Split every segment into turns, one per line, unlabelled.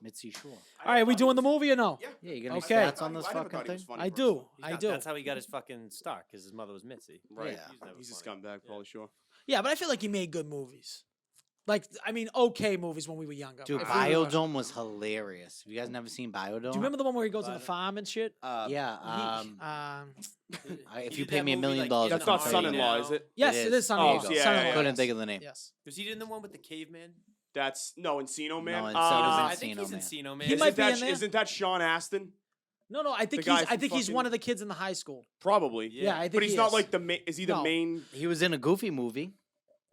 Mitzi Shore.
All right, we doing the movie or no?
Yeah, you got any
Okay.
stats on this fucking thing?
I do.
That's how he got his fucking start, because his mother was Mitzi.
Right.
Yeah.
He's a scumbag, probably sure.
Yeah, but I feel like he made good movies. Like, I mean, okay movies when we were younger.
Dude,
If we were-
Biodome was hilarious. Have you guys never seen Biodome?
Do you remember the one where he goes to the farm and shit?
Yeah. If you
did
pay
that
me $1
movie,
million,
like,
That's
in
not
Ohio
son-in-law,
now.
is it?
Yes,
It
it
is.
is Son-in-Law.
Oh, yeah,
Son-in-law.
yeah,
Couldn't think of the name.
Yes.
Was he in the one with the caveman?
That's Encino Man.
No, Encino
I
Man.
think he's
Man.
Encino Man.
He might be in there.
Isn't that Sean Astin?
No, I think
The guy
he's. I
from
think he's
fucking-
one of the kids in the high school.
Probably.
Yeah, I think
But he's
he
not
is.
like the main. Is he the
No.
main?
He was in a Goofy movie.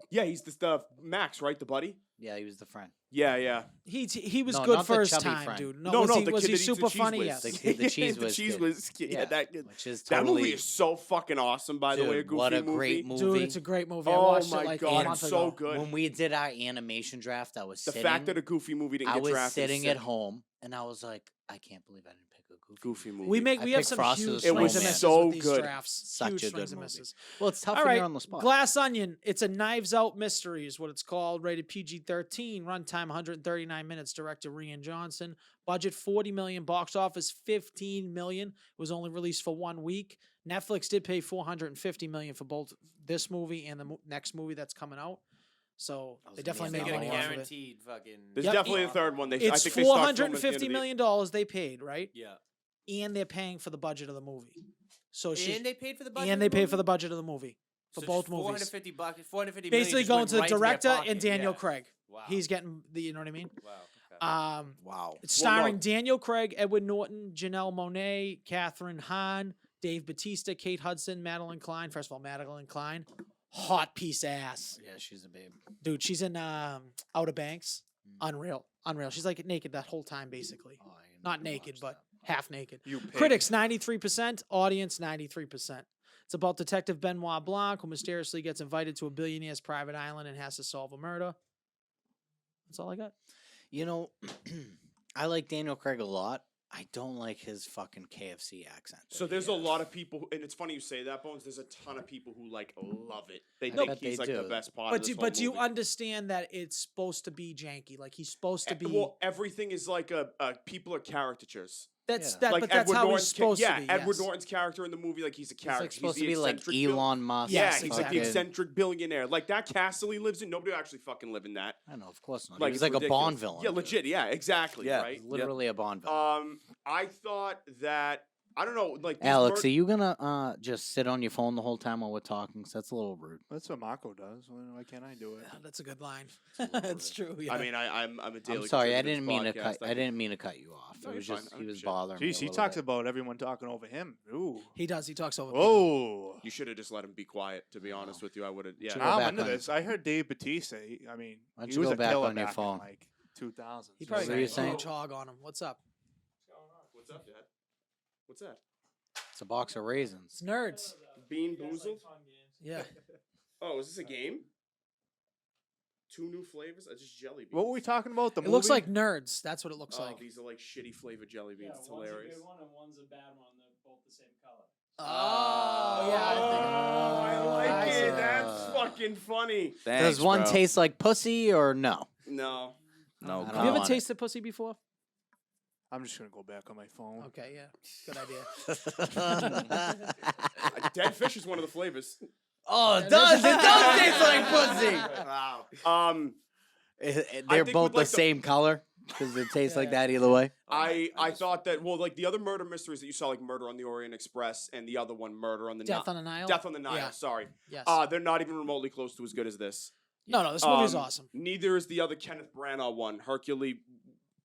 Yeah, he's the Max, right? The buddy.
Yeah, he was the friend.
Yeah.
He was
No,
good
not the
first
chubby
time,
friend.
dude.
No,
was
no,
he,
the
was
kid
he
that eats the
super
cheese
funny?
whiz.
Yes.
The kid, the cheese
the
whiz
cheese
kid.
whiz. Yeah, that
Which is
that
totally.
movie is so fucking awesome. By the
Dude,
way, a Goofy
what a
movie.
great movie.
Dude, it's a great movie. I
Oh
watched
my
it like
god,
a month
it's so
ago.
good.
When we did our animation draft, I was
The
sitting.
fact that a Goofy movie didn't
I
get
was
drafted. is
sitting
sick.
at home, and I was like, I can't believe I didn't pick a
Goofy movie.
We
I
have
picked
some
Frosty the
huge
Snowman.
swings and misses
so
with these
good.
drafts.
Such
Huge
a
swings
good
and
movie.
misses.
Well, it's tough
All
when
right,
you're on the spot.
Glass Onion. It's a Knives Out mystery, is what it's called. Rated PG-13. Runtime 139 minutes. Director Rian Johnson. Budget $40 million. Box office $15 million. It was only released for 1 week. Netflix did pay $450 million for both this movie and the next movie that's coming out. So
I was
they
gonna
definitely
say
made
Get a
money
that
off of it.
guaranteed fucking.
There's
Yep.
definitely a third one. I
It's
think they start filming at the end
$450
of the-
million they paid, right?
Yeah.
And they're paying for the budget of the movie. So she
And they paid for the budget.
and they paid for the budget of the movie for
So
both
just
movies.
$450 bucks. $450 million
Basically
just
going
went
to the
right their
director and
pocket.
Daniel
Yeah.
Craig.
Wow.
He's getting the, you know what I mean?
Wow. Okay.
Wow.
It's starring
no.
Daniel Craig, Edward Norton, Janelle Monáe, Catherine Hahn, Dave Bautista, Kate Hudson, Madeline Klein. First of all, Madeline Klein, hot piece of ass,
Yeah, she's a babe.
dude. She's in Outer Banks. Unreal. She's like naked that whole time, basically.
Oh, I didn't
Not
watch
naked, but
that.
half naked.
You pig.
Critics 93%, audience 93%. It's about Detective Benoit Blanc, who mysteriously gets invited to a billionaire's private island and has to solve a murder. That's all I got.
You know, I like Daniel Craig a lot. I don't like his fucking KFC accent. that
So
he
there's a
has.
lot of people, and it's funny you say that, Bones. There's a ton of people who like love it. They
I
think
bet
he's
they
like the
do.
best part of
But
this
you,
whole
but you
movie.
understand that it's supposed to be janky. Like he's supposed to be.
Well, everything is like people are caricatures.
that's
yeah.
that.
Like
but that's
Edward
how
Norton's
he's supposed
yeah,
to be.
Edward
yes.
Norton's character in the movie, like he's a
He's
character.
like supposed
he's
to
the
be like
eccentric bill-
Elon Musk.
Yeah,
Yes,
he's like the
exactly.
eccentric billionaire. Like that castle he lives in, nobody would actually fucking live in that.
I know, of course not.
Like
He's
it's
like
ridiculous.
a Bond villain.
Yeah, legit. Yeah, exactly.
Yeah.
Right.
Literally a Bond villain.
I thought that I don't know, like these
Alex,
mur-
are you gonna just sit on your phone the whole time while we're talking? 'Cause that's a little rude.
That's what Marco does. Why can't I do it?
That's a good line.
little
That's true. Yeah.
I mean, I'm a daily.
I'm sorry, I
contributor to
didn't
this
mean to
podcast.
cut. I
can-
didn't mean to cut you off.
No,
It was
you're fine.
just
I
he
don't
was
shit.
bothering me.
Jeez,
a
he
little
talks
bit.
about everyone talking over him. Ooh.
he does. He talks over. people.
Whoa.
You should have just let him be quiet. To be honest with you, I would have. Yeah.
Should go
I'm
back
into
on-
this. I heard Dave Bautista. I mean,
Why don't
he
you
was
go
a
back
killer
on your
back
phone?
in like 2000s.
He probably
What were you
got a
saying?
huge hog on him. What's up?
What's up, Dad? What's that?
It's a box of raisins.
It's nerds.
Bean Boozled?
Yeah.
Oh, is this a game? 2 new flavors? Just jelly beans.
What were we talking about? The
It
movie?
looks like nerds. That's what it looks
Oh,
like.
these are like shitty flavored jelly beans. It's
one's
hilarious.
a good one and one's a bad one. They're both the same color.
Oh, yeah.
I like
I see
it.
that.
That's fucking funny.
Thanks,
Does one
bro.
taste like pussy or no?
No.
No.
I don't
Have you ever
want it.
tasted pussy before?
I'm just gonna go back on my phone.
Okay, yeah. Good idea.
Dead fish is one of the flavors.
Oh, it does. It does taste like pussy.
Wow.
They're
think
both
with, like,
the same color because it tastes like
Yeah.
that either way.
I thought that like the other murder mysteries that you saw, like Murder on the Orient Express and the other one, Murder on the
Death
Nile.
on the Nile?
Death on the Nile.
Yeah.
Sorry.
Yes.
They're not even remotely close to as good as this.
no, this movie is
Um,
awesome.
Neither is the other Kenneth Branagh one, Hercule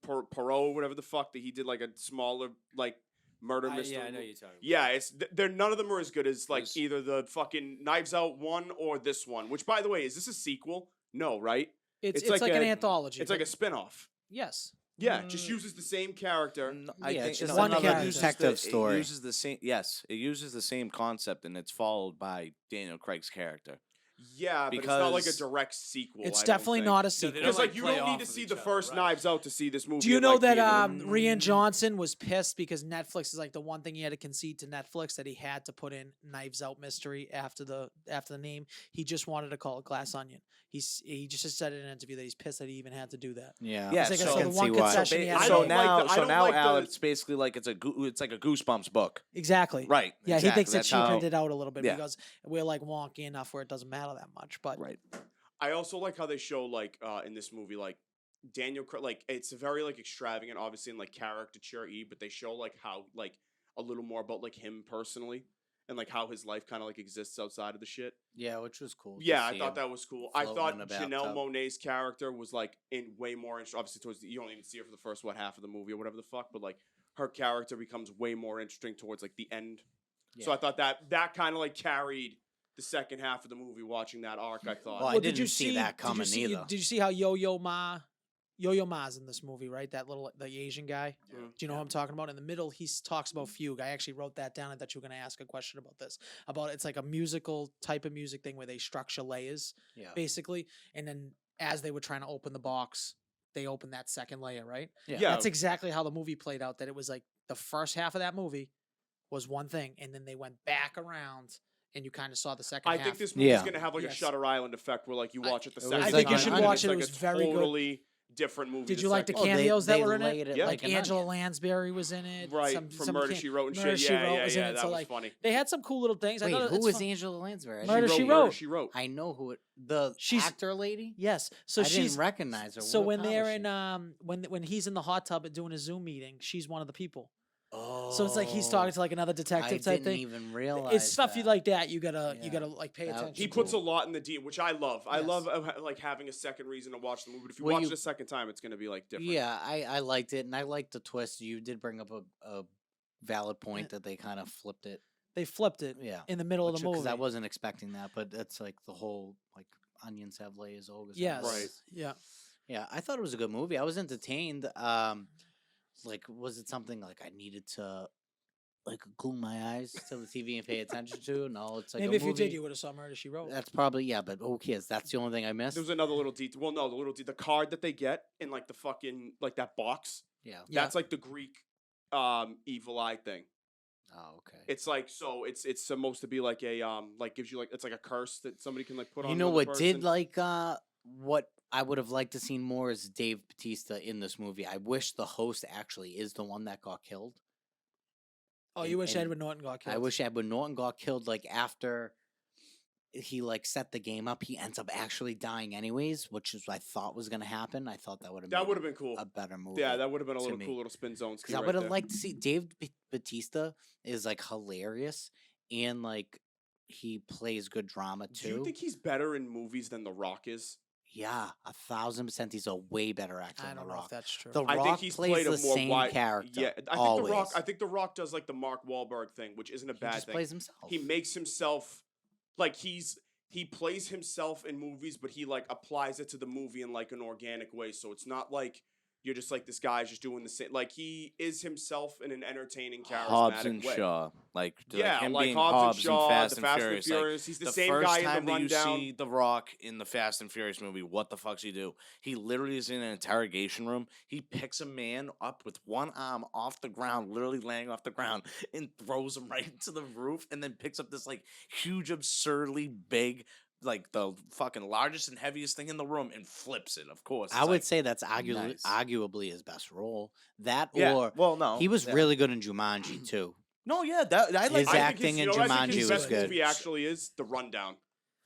Poirot, whatever the fuck that he did, like a smaller like murder mystery.
Yeah, I know you're talking.
Yeah, it's they're none of them are as good as like
There's-
either the fucking Knives Out one or this one. Which, by the way, is this a sequel? No, right?
It's
it's like
like an
a-
anthology.
It's like a spin-off.
Yes.
Yeah, it just uses the same character.
I think
it's
it's
one
another
character.
detective story.
It uses the same. Yes, it uses the same concept, and it's followed by Daniel Craig's character.
Yeah, but it's not like a
Because
direct sequel.
It's
I don't
definitely
think.
not a
they
sequel.
don't,
Because
like,
like you
play
don't need
off
to
of
see
each
the
other,
first
right.
Knives Out to see this movie.
Do you
and,
know
like,
that
be able to-
Rian Johnson was pissed because Netflix is like the one thing he had to concede to Netflix that he had to put in Knives Out Mystery after the name. He just wanted to call it Glass Onion. He just said in an interview that he's pissed that he even had to do that.
Yeah.
Yeah,
It's like,
so-
so
I
the
can
one
see why.
concession he
So,
had.
I
to
so
don't
make.
like
now,
the- I
so
don't
now,
like
Al,
the-
it's basically like it's like a Goosebumps book,
Exactly.
right?
Yeah,
exactly.
he thinks that
That's
cheapened
how-
it out a little bit
Yeah.
because we're like wonky enough where it doesn't matter that much. But
Right.
I also like how they show like in this movie like like it's very like extravagant, obviously, and like caricature but they show like how like a little more about like him personally and like how his life kind of like exists outside of the shit.
Yeah, which was cool. to
Yeah, I
see
thought
him.
that was cool. I
floating
thought
in a
Janelle
bathtub.
Monáe's character was like in way more interesting. Obviously, towards you don't even see her for the first half of the movie or whatever the fuck, but like her character becomes way more interesting towards like the end. So I
Yeah.
thought that kind of like carried the second half of the movie. Watching that arc, I thought.
Well, I didn't see that coming either.
Did you see how Yo-Yo Ma's in this movie, right? The Asian guy.
Yeah.
Do you know what I'm talking about? In the middle, he talks about fugue. I actually wrote that down. I thought you were going to ask a question about this. About it's like a musical type of music thing where they structure layers,
Yeah.
basically, and then as they were trying to open the box, they opened that second layer, right?
Yeah.
Yeah.
That's exactly how the movie played out. That it was like the first half of that movie was one thing, and then they went back around, and you kind of saw the second
I
half.
think this movie's
Yeah.
gonna have like
Yes.
a Shutter Island effect where like you
I-
watch it the
It was
second
I
time.
think you
and
should
it's
watch it. It
like
was
a
very good.
totally different movie.
Did
the
you like the
second time.
cameos that
they
were in
laid
it?
it
Yeah.
Like
like an
Angela
onion.
Lansbury was in it,
Right,
some
from Murder,
cam-
She Wrote and
Murder,
shit.
She
Yeah,
Wrote
yeah,
was in
yeah.
it.
That
So
was
like
funny.
they had some cool little things. I
Wait,
thought
who
it's
was
fun.
Angela Lansbury? I
Murder,
didn't
She
know-
Wrote.
She wrote.
I know who it. The
She's-
actor lady.
Yes, so
I
she's
didn't recognize her.
so
What
when
part
they're
was
in
she?
when he's in the hot tub doing a Zoom meeting, she's one of the people.
Oh.
So it's like he's talking to like another
I
detective type
didn't
thing.
even realize.
It's stuff you
that.
like that. You gotta
Yeah.
like pay
That-
attention.
He
to.
puts a
Cool.
lot in the deep, which I love. I
Yes.
love like having a second reason to watch the movie. But if you
Well,
watch
you-
it a second time, it's gonna be like different.
Yeah, I liked it, and I liked the twist. You did bring up a valid point that they kind of flipped it.
They flipped it
Yeah.
in the middle of the movie.
Because I wasn't expecting that, but that's like the whole like onions have layers, ogres. have
Yes.
Right.
layers.
Yeah.
Yeah, I thought it was a good movie. I was entertained. Like, was it something like I needed to like glue my eyes to the TV and pay attention to? No, it's like
Maybe
a
if you did,
movie.
you would have saw Murder She Wrote.
That's probably yeah, but who cares? That's the only thing I missed.
There was another little detail. Well, no, the card that they get in like the fucking like that box.
Yeah.
Yeah.
That's like the Greek evil eye thing.
Oh, okay.
It's like so it's supposed to be like a like gives you like it's like a curse that somebody can like put on.
You know
another
what did
person.
like what I would have liked to seen more is Dave Bautista in this movie. I wish the host actually is the one that got killed.
Oh, you
and-
wish
and
Edward Norton got killed.
I wish Edward Norton got killed like after he like set the game up. He ends up actually dying anyways, which is what I thought was gonna happen. I thought that would have
That would have been cool.
a better movie.
Yeah, that would have been a
to
little
me.
cool little spin zone.
Because I would have liked to see Bautista is like hilarious and like he plays good drama
Do you
too.
think he's better in movies than The Rock is?
Yeah, 1,000%. He's a way better actor
I
than
don't
The
know
Rock.
if that's true.
The
I think
Rock
he's
plays
played
the
a more
same
wide
character.
Yeah, I
always.
think The Rock. I think The Rock does like the Mark Wahlberg thing, which isn't a
he
bad
just
thing.
plays himself.
He makes himself like he plays himself in movies, but he like applies it to the movie in like an organic way. So it's not like you're just like this guy's just doing the same. Like he is himself in an entertaining, charismatic
Hobbs and
way.
Shaw, like
Yeah,
him
like
being
Hobbs and Shaw,
Fast
the
and
Fast
Furious.
and
like,
Furious. He's the
the
same
first
guy
time
in the
that you
Rundown.
see The Rock in the Fast and Furious movie, what the fuck's he do? He literally is in an interrogation room. He picks a man up with one arm off the ground, literally laying off the ground, and throws him right into the roof, and then picks up this like huge, absurdly big, like the fucking largest and heaviest thing in the room, and flips it. Of course,
I
It's
would
like,
say that's arguably,
nice.
arguably his best role. That
yeah.
or
Well, no,
he was
yeah.
really good in Jumanji too.
No, yeah, that I like.
His
I think
acting
his,
in
you know, I think
Jumanji
his
was
best
good.
movie actually is The Rundown.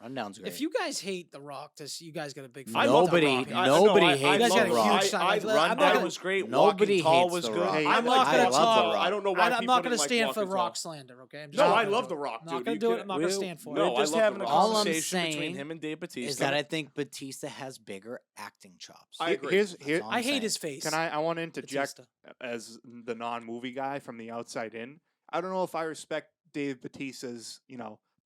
Rundown's great.
If you guys hate The Rock, you guys got a big.
I
fan.
love The
Nobody-
Rock.
nobody
I
hates
You guys
love
got a
The Rock.
huge time.
I
I'm not
Rundown
gonna-
was great.
Nobody
Walking Tall
hates
was
The
good.
Rock.
Hey,
I'm
like
not
I
gonna
love The
talk.
Rock.
I don't know why
I'm
people
not
didn't
gonna
like
stand for
Walking
Rock
Tall.
slander. Okay. I'm just
No,
not
I
gonna
love
do
The
it.
Rock,
Not
dude.
gonna
You
do it.
kidding?
I'm not gonna stand for
No,
it.
We're
I
just
love
having
The
a
Rock.
All I'm
conversation between
saying
him and Dave Bautista.
is that I think Batista has bigger acting chops.
I agree.
Here's
That's
here.
all
I
I'm
hate
saying.
his face.
Can I want to interject
Batista.
as the non-movie guy from the outside in? I don't know if I respect Dave Bautista's,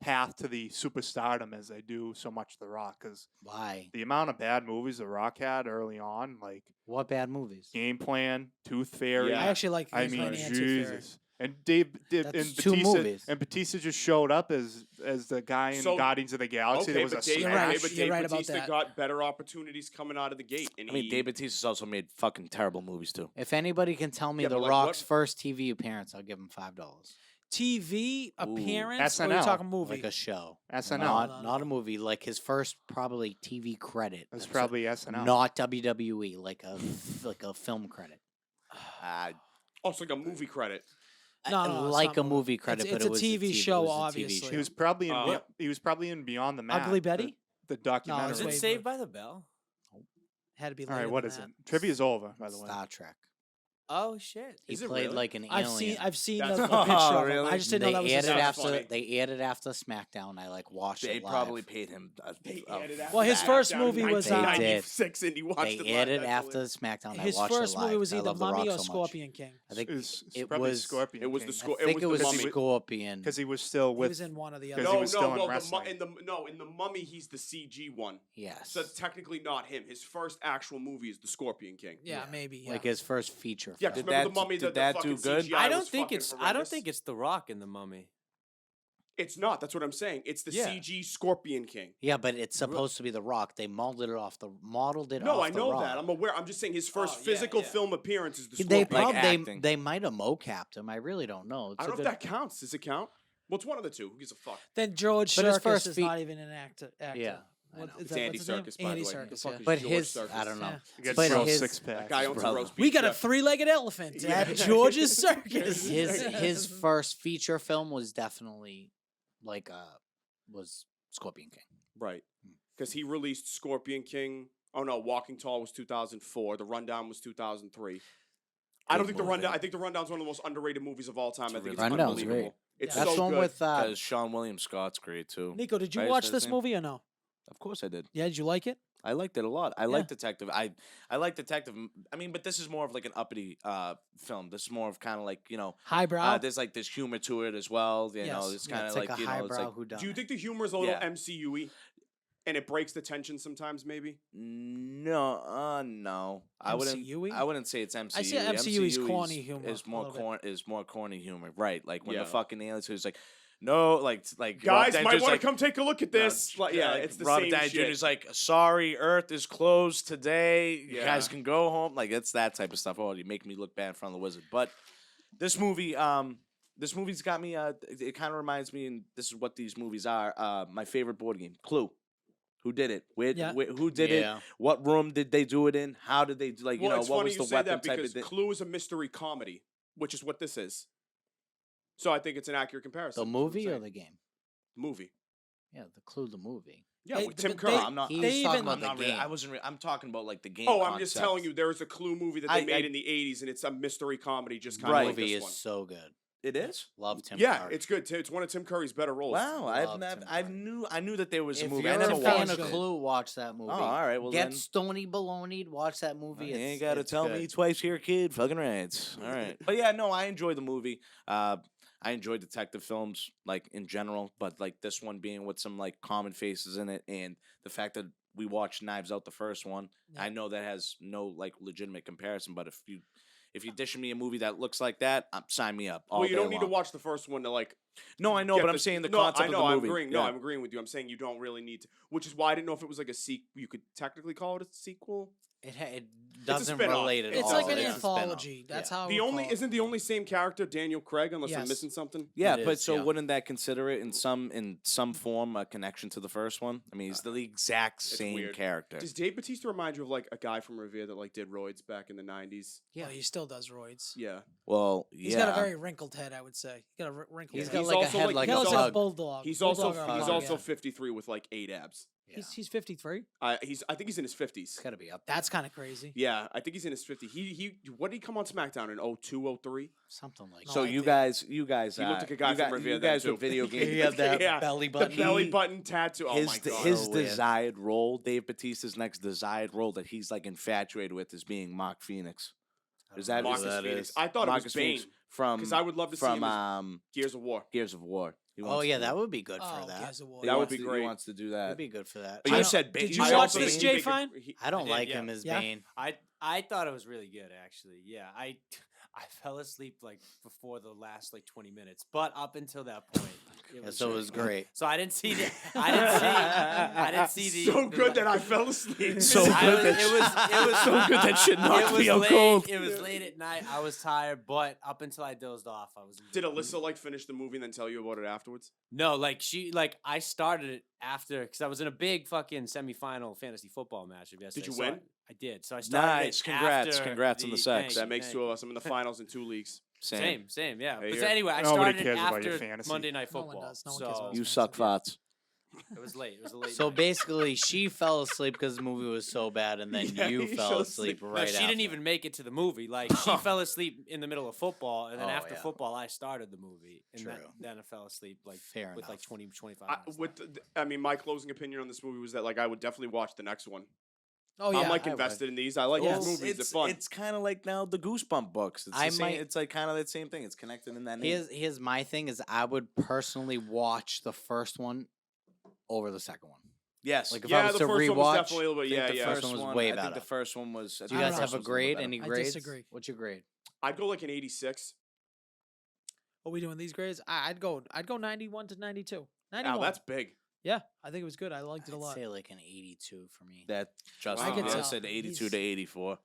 path to the superstardom as I do so much The Rock, because
Why?
the amount of bad movies The Rock had early on, like
What bad movies?
Game Plan, Tooth Fairy.
Yeah.
I actually like.
I
Game
mean,
Plan and Tooth Fairy.
Jesus. And
That's two movies.
and Batista just showed up as the guy in
So-
Guardians of the Galaxy.
Okay,
There was
but
a
Dave,
You're
smash.
right.
okay, but
You're
Dave
right about
Batista
that.
got better opportunities coming out of the gate. And
I mean, Dave Bautista's also made fucking terrible movies too.
If anybody can tell me
Yeah,
The
but, like,
Rock's
what-
first TV appearance, I'll give him $5.
TV appearance? Or are you
SNL,
talking movie?
Like a show.
SNL.
Not a movie. Like his first probably TV credit.
That's
That's
probably SNL.
not WWE. Like a film credit.
also like a movie credit.
No, it's
like
not
a movie credit,
It's
but
a
it was
TV
it
show,
was a TV
obviously.
He was probably in.
Uh,
he was probably in Beyond the Map.
Ugly Betty?
The
it's
documentary.
Is it
way-
Saved by the Bell?
Had to be.
All right,
later
what
than
is
that.
it? Trivia's over, by the way.
Star Trek.
Oh shit!
He
Is it
played
really?
like an
I've
alien.
seen
That's
the
funny.
picture of him.
Really?
I just didn't know that was
They
his
aired it
That's
after.
funny.
They aired it after SmackDown. I like watched
They
it live.
probably paid him.
Well, his first movie was,
1996, and he watched
They
it
aired
live.
it
That's
after
hilarious.
SmackDown.
His
I watched
first
it live.
movie was
I
either
love The
Mummy
Rock
or
so much.
Scorpion King.
I think
It's
it
probably
was.
Scorpion.
It was the
King.
Scorpion.
I think it was
the Mummy.
Scorpion.
Because he was still
He
with.
was in one of the
'cause
other.
he
No,
was still in
no,
wrestling.
in the Mummy, he's the CG one.
Yes.
So that's technically not him. His first actual movie is the Scorpion King.
Yeah, maybe. Yeah.
Like his first feature.
Yeah,
film.
'cause
Did
remember
that-
the Mummy?
did
the
that
fucking
do good?
CGI
I don't
was
think
fucking
it's. I don't
horrendous.
think it's The Rock in the Mummy.
It's not. That's what I'm saying. It's the
Yeah.
CG Scorpion King.
Yeah, but it's supposed to be The Rock. They modeled it off
No,
off
I
The
know
Rock.
that. I'm aware. I'm just saying his first
Oh, yeah,
physical
yeah.
film appearance is the
They
Scorpion.
probably
acting.
they might have mocapped him. I really don't know. It's
I
a
don't know
good-
if that counts. Does it count? Well, it's one of the two. Who gives a fuck?
Then George
But his
Circus
first
is
feat-
not even an actor.
Yeah, I
What,
know.
is
It's
that,
Andy
what's his name?
Serkis, by the
Andy
way.
Serkis.
The fuck
Yeah.
is
But
George
his
Circus?
I don't know.
Yeah.
He gets
But
real
his-
six pack.
That guy owns a
brother.
roast beef.
We got a
chef.
three-legged elephant
Yeah.
at George's Circus.
His first feature film was definitely like was Scorpion King.
Right. Because he released Scorpion King. Oh no, Walking Tall was 2004. The Rundown was 2003. I don't
Good
think the
movie.
Rundown. I think the Rundown's one of the most underrated movies of all time. I think it's
Rundown's
unbelievable.
great.
It's
That's
so
the one
good.
with
Because Sean William Scott's great too.
Nico, did you
Right, is
watch
that his
this
name?
movie or no?
Of course I did.
Yeah, did you like it?
I liked it a lot. I
Yeah.
like Detective. I like Detective. I mean, but this is more of like an uppity film. This is more of kind of like
Highbrow.
there's like this humor to it as well. You know,
Yes.
it's
Yeah,
kind
it's
of
like
like
a
it's
highbrow
like
whodunit.
Do you think the humor is a little
Yeah.
MCU-y? And it breaks the tension sometimes, maybe?
no. I
MCU-y?
wouldn't say it's MCU.
I say MCU is corny humor
Is
a
more
little bit.
more corny humor, right? Like when
Yeah.
the fucking aliens who's like, no, like
Guys,
Rob
might
Danger's
want
like,
to come take a look at this. Like, yeah,
like,
it's the
Robert
same
Downey
shit.
Jr.'s like, sorry, Earth is closed today. You
Yeah.
guys can go home. Like it's that type of stuff. Oh, you make me look bad in front of the wizard. But this movie's got me. It kind of reminds me, and this is what these movies are. My favorite board game, Clue. Who did it?
Yeah.
Who did it?
Yeah.
What room did they do it in? How did they do? Like,
Well, it's
what
funny
was
you
the
say
weapon
that
type
because
of thing?
Clue is a mystery comedy, which is what this is. So I think it's an accurate comparison.
The
That's what I'm
movie or
saying.
the game?
movie?
Yeah, the Clue, the movie.
Yeah,
They-
with Tim
but
Curry.
they-
I'm not.
He
they
was talking
even-
about
I'm
the
not really.
game.
I wasn't. I'm talking about like the game.
Oh, I'm just
concept.
telling you, there is a Clue movie that
I-
they made
I-
in the '80s, and it's a mystery comedy, just kind
Right.
of like
movie
this
is
one.
so good.
It is.
Love Tim.
Yeah,
Curry.
it's good. It's one of Tim Curry's better roles.
Wow,
Love Tim
I
Curry.
knew that there was a
If
movie.
you're
I never
a
Tim
fan
Curry's
of
good.
Clue, watch that movie.
Oh, all right. Well,
Get
then
Stony Baloney'd, watch that movie.
you
It's,
ain't got to
it's
tell
good.
me twice here, kid. Fucking right. All right. But yeah, no, I enjoyed the movie. I enjoy detective films like in general, but like this one being with some like common faces in it, and the fact that we watched Knives Out, the first one.
Yeah.
I know that has no like legitimate comparison, but if you dishing me a movie that looks like that, sign me up. All
Well, you
day
don't need to
long.
watch the first one to like.
No, I know,
get
but I'm saying the
no,
concept
I know,
of the
I'm
movie.
agreeing. No,
Yeah.
I'm agreeing with you. I'm saying you don't really need to. Which is why I didn't know if it was like a sequel. You could technically call it a sequel.
It doesn't
spin-off.
relate at
It's
all.
like an
It's a spin-off.
anthology. That's
Yeah.
how.
The only isn't the only same character Daniel Craig, unless I'm
Yes.
missing something.
Yeah,
It
but
is,
so
yeah.
wouldn't that consider it in some form a connection to the first one? I mean, he's the exact
it's
same
weird.
character.
Does Dave Bautista remind you of like a guy from Revere that like did roids back in the '90s?
Yeah, he still does roids.
Yeah.
Well, yeah.
He's got a very wrinkled head, I would say. He got a wrinkled
He's
head.
got
He's
like a
also
head
like-
like
he
a
looks like a
bug.
bulldog.
He's
Bulldog
also
or a
he's
pug,
also
yeah.
53 with like 8 abs.
He's 53.
I think he's in his 50s.
It's got to be up there.
That's kind of crazy.
Yeah, I think he's in his 50s. He what did he come on SmackDown in 02, 03?
Something like
So
I
you
think-
guys,
He looked like a guy
you
from
gu-
Revere
you
then,
guys
too.
with video
He
games.
had that
Yeah,
belly
The
button.
belly button tattoo. Oh my god.
his
So weird.
desired role, Dave Bautista's next desired role that he's like infatuated with is being Mark Phoenix. Is that
Marcus
is-
Phoenix. I thought
Marcus
it was Bane
Phoenix from
because I would love to see
from
him as Gears of War.
Gears of War. He
Oh
wants
yeah,
to-
that would be good
Oh,
for that.
Gears of War.
he
That would
wants
be
to-
great.
He wants to do
That'd
that.
be good for that.
But
I
you
don't-
said Bane.
did
you
you
said
watch
Bane.
this, Jay Fine?
I don't
did,
like
yeah.
him as
Yeah?
Bane.
I thought it was really good, actually. Yeah, I fell asleep like before the last like 20 minutes, but up until that point,
So it was great.
So I didn't see the. I didn't see the.
So
the-
good that I fell asleep.
So
I
good
was-
that
it was
so good that shit knocked
it was
me out
late,
cold.
It was late at night. I was tired, but up until I dozed off, I was.
Did Alyssa like finish the movie and then tell you about it afterwards?
No, like I started it after because I was in a big fucking semifinal fantasy football match.
Did you
So
win?
I did. So I started.
Nice,
it
congrats,
after
congrats on the sex.
thank
That
you,
makes
thank
two
you.
of us. I'm in the finals in 2 leagues.
Same, yeah.
Hey,
But
here.
anyway, I
Nobody
started it
cares about your
after
fantasy.
Monday Night
No one
Football.
does. No one cares about
so
his
You suck, farts.
it was late. It was a late.
So
night.
basically, she fell asleep because the movie was so bad, and then
Yeah,
you
he
fell
fell
asleep
asleep.
No,
right
she
after.
didn't even make it to the movie. Like she fell asleep in the middle of football, and then
Oh,
after
yeah.
football, I started the movie, and
True.
then I fell asleep like
Fair
with like
enough.
20, 25
I,
minutes.
with
left.
I mean, my closing opinion on this movie was that like I would definitely watch the next one.
Oh yeah,
I'm like
I would.
invested in these. I like
Yes.
these movies.
It's
They're fun.
It's kind of like now the Goosebump books. It's
I
the same,
might-
It's like kind of that same thing. It's connected in that name.
Here's my thing: is I would personally watch the first one over the second one.
Yes.
Like if
Yeah,
I was
the
to
first one was
rewatch,
definitely a little bit.
I think
Yeah,
the
yeah.
first
First one was
one
way
I think
better.
the first one was. I
do you
think
guys
the
have
first
a
one's little bit
grade?
better.
Any
I
grades?
disagree.
What's your grade?
I'd go like an 86.
What we doing these grades? I'd go 91 to 92. 91.
Wow, that's big.
yeah, I think it was good. I liked it a
I'd
lot.
say like an 82 for me.
That Justin
I could
Hall
tell.
said 82
He's-
to 84.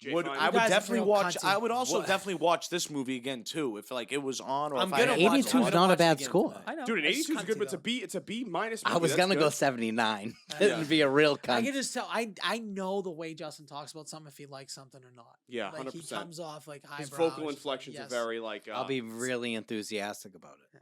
Jay,
Would
fine.
I
You
would
guys are
definitely
real
watch?
cunty.
I would also
What?
definitely watch this movie again too if like it was on. Or
I'm
if I
gonna
had
watch
watched
82 is
it.
I'm
on.
gonna
not a
watch it
bad
again
score.
tonight.
I know.
Dude, an
it's
82 is
cunty,
good, but
though.
it's a B minus.
I
movie.
was
That's
gonna
good.
go 79.
Yeah.
It'd be a real
I
cunt.
can just tell. I know the way Justin talks about something if he likes something or not.
Yeah,
Like he
100%.
comes off like highbrow.
His vocal
it's just like,
inflections
yes.
are very like.
I'll be really enthusiastic about it.